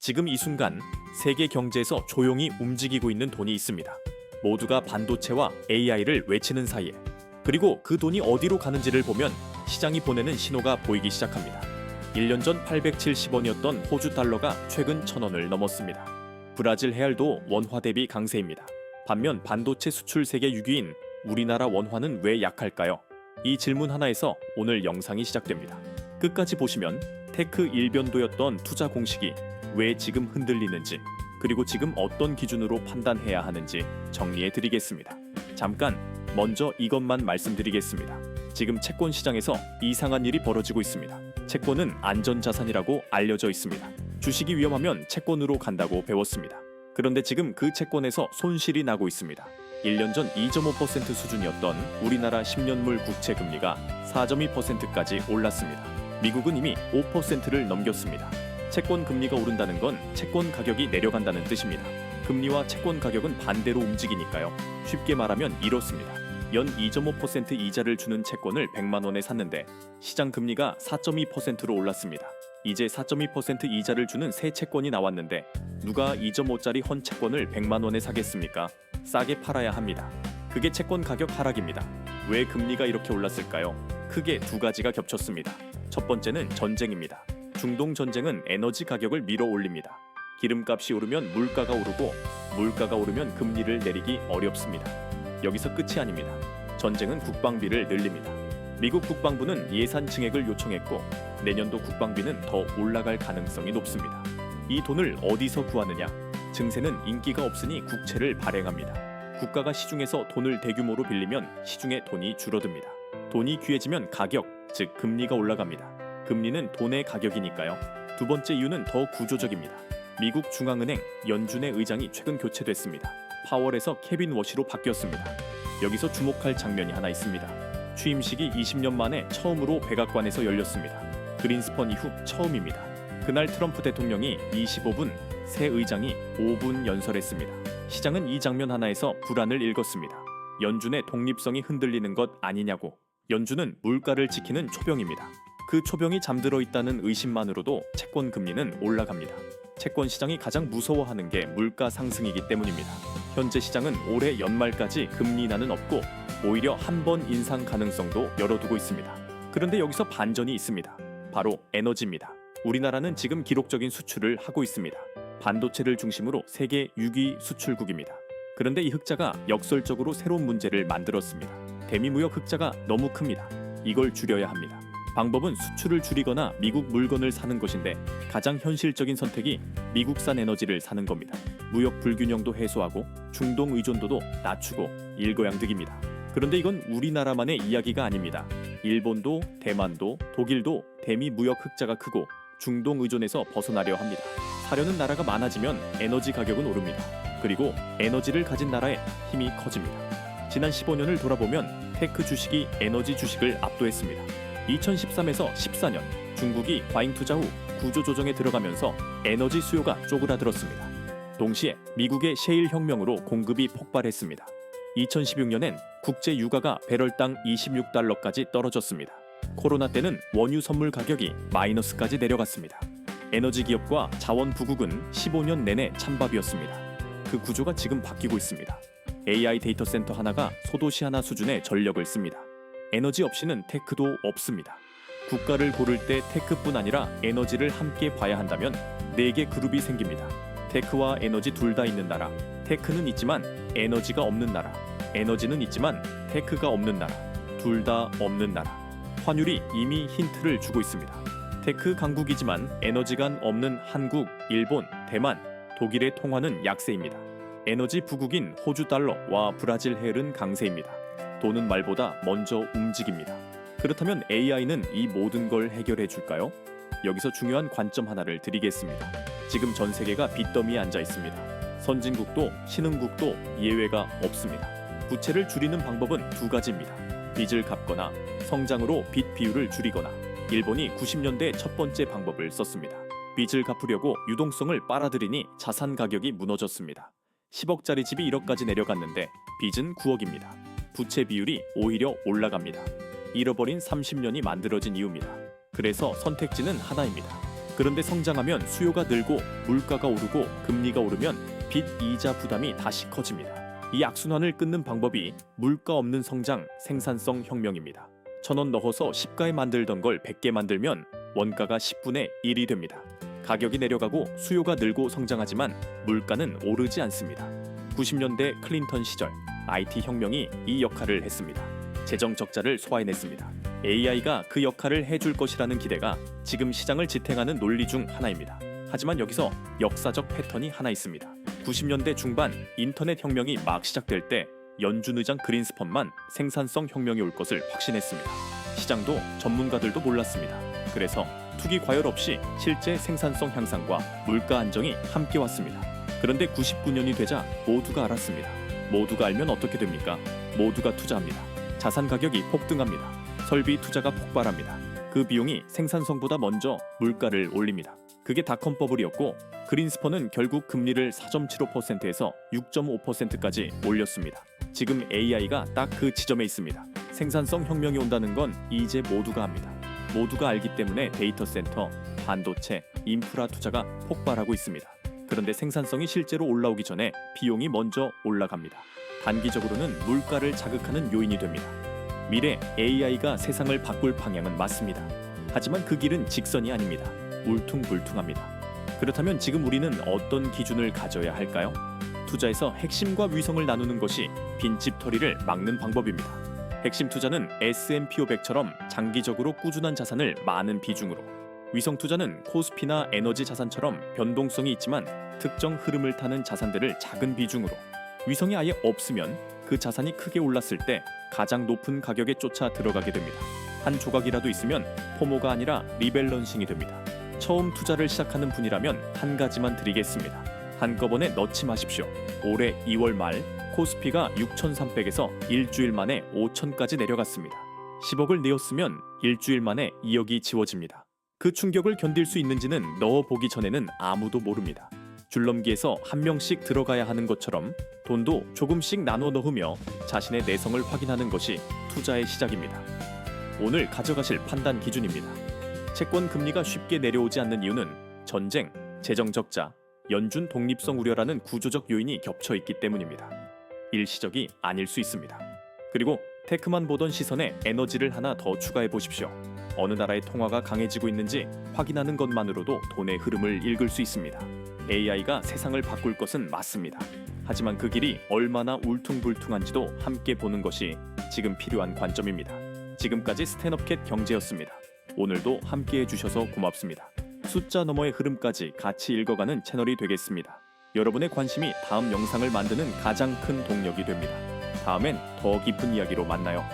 지금 이 순간 세계 경제에서 조용히 움직이고 있는 돈이 있습니다. 모두가 반도체와 AI를 외치는 사이에, 그리고 그 돈이 어디로 가는지를 보면 시장이 보내는 신호가 보이기 시작합니다. 1년 전 870원이었던 호주 달러가 최근 1000원을 넘었습니다. 브라질 헤알도 원화 대비 강세입니다. 반면 반도체 수출 세계 6위인 우리나라 원화는 왜 약할까요? 이 질문 하나에서 오늘 영상이 시작됩니다. 끝까지 보시면 테크 일변도였던 투자 공식이 왜 지금 흔들리는지, 그리고 지금 어떤 기준으로 판단해야 하는지 정리해 드리겠습니다. 잠깐 먼저 이것만 말씀드리겠습니다. 지금 채권 시장에서 이상한 일이 벌어지고 있습니다. 채권은 안전자산이라고 알려져 있습니다. 주식이 위험하면 채권으로 간다고 배웠습니다. 그런데 지금 그 채권에서 손실이 나고 있습니다. 1년 전 2.5% 수준이었던 우리나라 10년물 국채 금리가 4.2%까지 올랐습니다. 미국은 이미 5%를 넘겼습니다. 채권 금리가 오른다는 건 채권 가격이 내려간다는 뜻입니다. 금리와 채권 가격은 반대로 움직이니까요. 쉽게 말하면 이렇습니다. 연 2.5% 이자를 주는 채권을 100만 원에 샀는데 시장 금리가 4.2%로 올랐습니다. 이제 4.2% 이자를 주는 새 채권이 나왔는데 누가 2.5짜리 헌 채권을 100만 원에 사겠습니까? 싸게 팔아야 합니다. 그게 채권 가격 하락입니다. 왜 금리가 이렇게 올랐을까요? 크게 두 가지가 겹쳤습니다. 첫 번째는 전쟁입니다. 중동 전쟁은 에너지 가격을 밀어 올립니다. 기름값이 오르면 물가가 오르고, 물가가 오르면 금리를 내리기 어렵습니다. 여기서 끝이 아닙니다. 전쟁은 국방비를 늘립니다. 미국 국방부는 예산 증액을 요청했고 내년도 국방비는 더 올라갈 가능성이 높습니다. 이 돈을 어디서 구하느냐? 증세는 인기가 없으니 국채를 발행합니다. 국가가 시중에서 돈을 대규모로 빌리면 시중에 돈이 줄어듭니다. 돈이 귀해지면 가격, 즉 금리가 올라갑니다. 금리는 돈의 가격이니까요. 두 번째 이유는 더 구조적입니다. 미국 중앙은행 연준의 의장이 최근 교체됐습니다. 파월에서 케빈 워시로 바뀌었습니다. 여기서 주목할 장면이 하나 있습니다. 취임식이 20년 만에 처음으로 백악관에서 열렸습니다. 그린스펀 이후 처음입니다. 그날 트럼프 대통령이 25분, 새 의장이 5분 연설했습니다. 시장은 이 장면 하나에서 불안을 일궜습니다. 연준의 독립성이 흔들리는 것 아니냐고. 연준은 물가를 지키는 초병입니다. 그 초병이 잠들어 있다는 의심만으로도 채권 금리는 올라갑니다. 채권 시장이 가장 무서워하는 게 물가 상승이기 때문입니다. 현재 시장은 올해 연말까지 금리 인하는 없고 오히려 한 번 인상 가능성도 열어두고 있습니다. 그런데 여기서 반전이 있습니다. 바로 에너지입니다. 우리나라는 지금 기록적인 수출을 하고 있습니다. 반도체를 중심으로 세계 6위 수출국입니다. 그런데 이 흑자가 역설적으로 새로운 문제를 만들었습니다. 대미무역 흑자가 너무 큽니다. 이걸 줄여야 합니다. 방법은 수출을 줄이거나 미국 물건을 사는 것인데 가장 현실적인 선택이 미국산 에너지를 사는 겁니다. 무역 불균형도 해소하고 중동 의존도도 낮추고 일거양득입니다. 그런데 이건 우리나라만의 이야기가 아닙니다. 일본도, 대만도, 독일도 대미 무역 흑자가 크고 중동 의존에서 벗어나려 합니다. 사려는 나라가 많아지면 에너지 가격은 오릅니다. 그리고 에너지를 가진 나라의 힘이 커집니다. 지난 15년을 돌아보면 테크 주식이 에너지 주식을 압도했습니다. 2013에서 14년 중국이 과잉 투자 후 구조조정에 들어가면서 에너지 수요가 쪼그라들었습니다. 동시에 미국의 셰일 혁명으로 공급이 폭발했습니다. 2016년엔 국제 유가가 배럴당 26달러까지 떨어졌습니다. 코로나 때는 원유 선물 가격이 마이너스까지 내려갔습니다. 에너지 기업과 자원 부국은 15년 내내 찬밥이었습니다. 그 구조가 지금 바뀌고 있습니다. AI 데이터 센터 하나가 소도시 하나 수준의 전력을 씁니다. 에너지 없이는 테크도 없습니다. 국가를 고를 때 테크뿐 아니라 에너지를 함께 봐야 한다면 4개 그룹이 생깁니다. 테크와 에너지 둘 다 있는 나라, 테크는 있지만 에너지가 없는 나라, 에너지는 있지만 테크가 없는 나라, 둘 다 없는 나라. 환율이 이미 힌트를 주고 있습니다. 테크 강국이지만 에너지가 없는 한국, 일본, 대만, 독일의 통화는 약세입니다. 에너지 부국인 호주 달러와 브라질 헤알은 강세입니다. 돈은 말보다 먼저 움직입니다. 그렇다면 AI는 이 모든 걸 해결해 줄까요? 여기서 중요한 관점 하나를 드리겠습니다. 지금 전 세계가 빚더미에 앉아 있습니다. 선진국도 신흥국도 예외가 없습니다. 부채를 줄이는 방법은 두 가지입니다. 빚을 갚거나 성장으로 빚 비율을 줄이거나. 일본이 90년대 첫 번째 방법을 썼습니다. 빚을 갚으려고 유동성을 빨아들이니 자산 가격이 무너졌습니다. 10억짜리 집이 1억까지 내려갔는데 빚은 9억입니다. 부채 비율이 오히려 올라갑니다. 잃어버린 30년이 만들어진 이유입니다. 그래서 선택지는 하나입니다. 그런데 성장하면 수요가 늘고 물가가 오르고 금리가 오르면 빚 이자 부담이 다시 커집니다. 이 악순환을 끊는 방법이 물가 없는 성장, 생산성 혁명입니다. 1,000원 넣어서 10가에 만들던 걸 100개 만들면 원가가 10분의 1이 됩니다. 가격이 내려가고 수요가 늘고 성장하지만 물가는 오르지 않습니다. 90년대 클린턴 시절 IT 혁명이 이 역할을 했습니다. 재정 적자를 소화해냈습니다. AI가 그 역할을 해줄 것이라는 기대가 지금 시장을 지탱하는 논리 중 하나입니다. 하지만 여기서 역사적 패턴이 하나 있습니다. 90년대 중반 인터넷 혁명이 막 시작될 때 연준 의장 그린스펀만 생산성 혁명이 올 것을 확신했습니다. 시장도 전문가들도 몰랐습니다. 그래서 투기 과열 없이 실제 생산성 향상과 물가 안정이 함께 왔습니다. 그런데 99년이 되자 모두가 알았습니다. 모두가 알면 어떻게 됩니까? 모두가 투자합니다. 자산 가격이 폭등합니다. 설비 투자가 폭발합니다. 그 비용이 생산성보다 먼저 물가를 올립니다. 그게 닷컴 버블이었고 그린스펀은 결국 금리를 4.75%에서 6.5%까지 올렸습니다. 지금 AI가 딱 그 지점에 있습니다. 생산성 혁명이 온다는 건 이제 모두가 압니다. 모두가 알기 때문에 데이터 센터, 반도체, 인프라 투자가 폭발하고 있습니다. 그런데 생산성이 실제로 올라오기 전에 비용이 먼저 올라갑니다. 단기적으로는 물가를 자극하는 요인이 됩니다. 미래 AI가 세상을 바꿀 방향은 맞습니다. 하지만 그 길은 직선이 아닙니다. 울퉁불퉁합니다. 그렇다면 지금 우리는 어떤 기준을 가져야 할까요? 투자에서 핵심과 위성을 나누는 것이 빈집털이를 막는 방법입니다. 핵심 투자는 S&P 500처럼 장기적으로 꾸준한 자산을 많은 비중으로, 위성 투자는 코스피나 에너지 자산처럼 변동성이 있지만 특정 흐름을 타는 자산들을 작은 비중으로, 위성이 아예 없으면 그 자산이 크게 올랐을 때 가장 높은 가격에 쫓아 들어가게 됩니다. 한 조각이라도 있으면 포모가 아니라 리밸런싱이 됩니다. 처음 투자를 시작하는 분이라면 한 가지만 드리겠습니다. 한꺼번에 넣지 마십시오. 올해 2월 말 코스피가 6,300에서 일주일 만에 5,000까지 내려갔습니다. 10억을 내었으면 일주일 만에 2억이 지워집니다. 그 충격을 견딜 수 있는지는 넣어보기 전에는 아무도 모릅니다. 줄넘기에서 한 명씩 들어가야 하는 것처럼 돈도 조금씩 나눠 넣으며 자신의 내성을 확인하는 것이 투자의 시작입니다. 오늘 가져가실 판단 기준입니다. 채권 금리가 쉽게 내려오지 않는 이유는 전쟁, 재정 적자, 연준 독립성 우려라는 구조적 요인이 겹쳐 있기 때문입니다. 일시적이 아닐 수 있습니다. 그리고 테크만 보던 시선에 에너지를 하나 더 추가해 보십시오. 어느 나라의 통화가 강해지고 있는지 확인하는 것만으로도 돈의 흐름을 읽을 수 있습니다. AI가 세상을 바꿀 것은 맞습니다. 하지만 그 길이 얼마나 울퉁불퉁한지도 함께 보는 것이 지금 필요한 관점입니다. 지금까지 스탠업캣 경제였습니다. 오늘도 함께해 주셔서 고맙습니다. 숫자 너머의 흐름까지 같이 읽어가는 채널이 되겠습니다. 여러분의 관심이 다음 영상을 만드는 가장 큰 동력이 됩니다. 다음엔 더 깊은 이야기로 만나요.